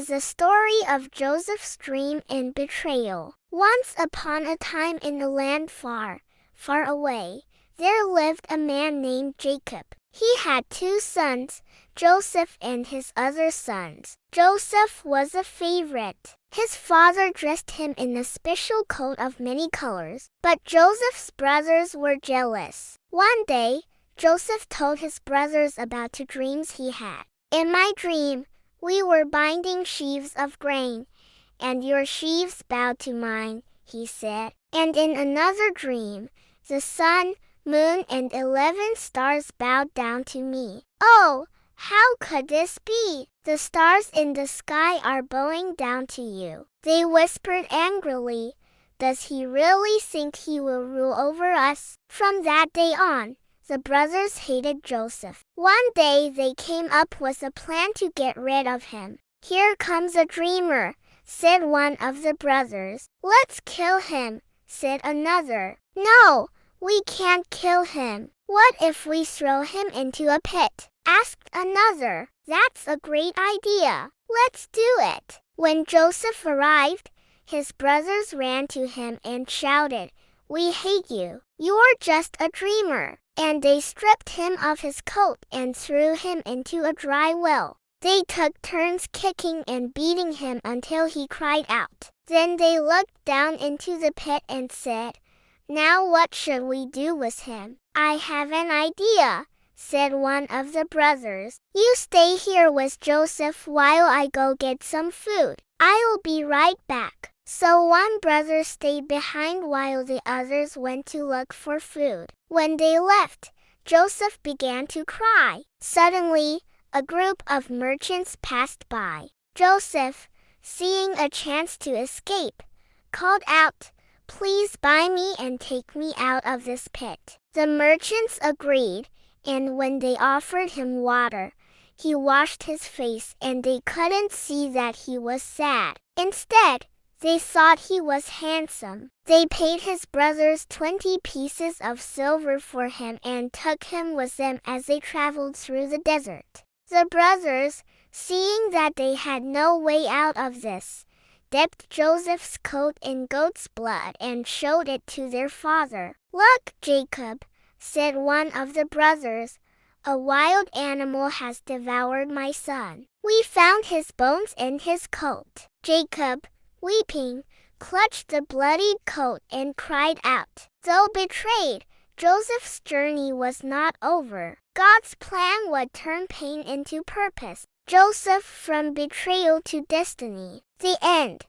is a story of Joseph's dream and betrayal. Once upon a time in a land far, far away, there lived a man named Jacob. He had 2 sons, Joseph and his other sons. Joseph was a favorite. His father dressed him in a special coat of many colors, but Joseph's brothers were jealous. One day, Joseph told his brothers about 2 dreams he had. In my dream, we were binding sheaves of grain, and your sheaves bowed to mine, he said. And in another dream, the sun, moon, and 11 stars bowed down to me. Oh, how could this be? The stars in the sky are bowing down to you. They whispered angrily. Does he really think he will rule over us? From that day on, the brothers hated Joseph. One day they came up with a plan to get rid of him. Here comes a dreamer, said one of the brothers. Let's kill him, said another. No, we can't kill him. What if we throw him into a pit? Asked another. That's a great idea. Let's do it. When Joseph arrived, his brothers ran to him and shouted, We hate you. You're just a dreamer. And they stripped him of his coat and threw him into a dry well. They took turns kicking and beating him until he cried out. Then they looked down into the pit and said, Now what should we do with him? I have an idea, said one of the brothers. You stay here with Joseph while I go get some food. I'll be right back. So one brother stayed behind while the others went to look for food. When they left, Joseph began to cry. Suddenly, a group of merchants passed by. Joseph, seeing a chance to escape, called out, Please buy me and take me out of this pit. The merchants agreed, and when they offered him water, he washed his face and they couldn't see that he was sad. Instead, they thought he was handsome. They paid his brothers 20 pieces of silver for him and took him with them as they traveled through the desert. The brothers, seeing that they had no way out of this, dipped Joseph's coat in goat's blood and showed it to their father. Look, Jacob, said one of the brothers, a wild animal has devoured my son. We found his bones in his coat. Jacob, weeping, clutched the bloodied coat and cried out. Though betrayed, Joseph's journey was not over. God's plan would turn pain into purpose. Joseph from betrayal to destiny. The end.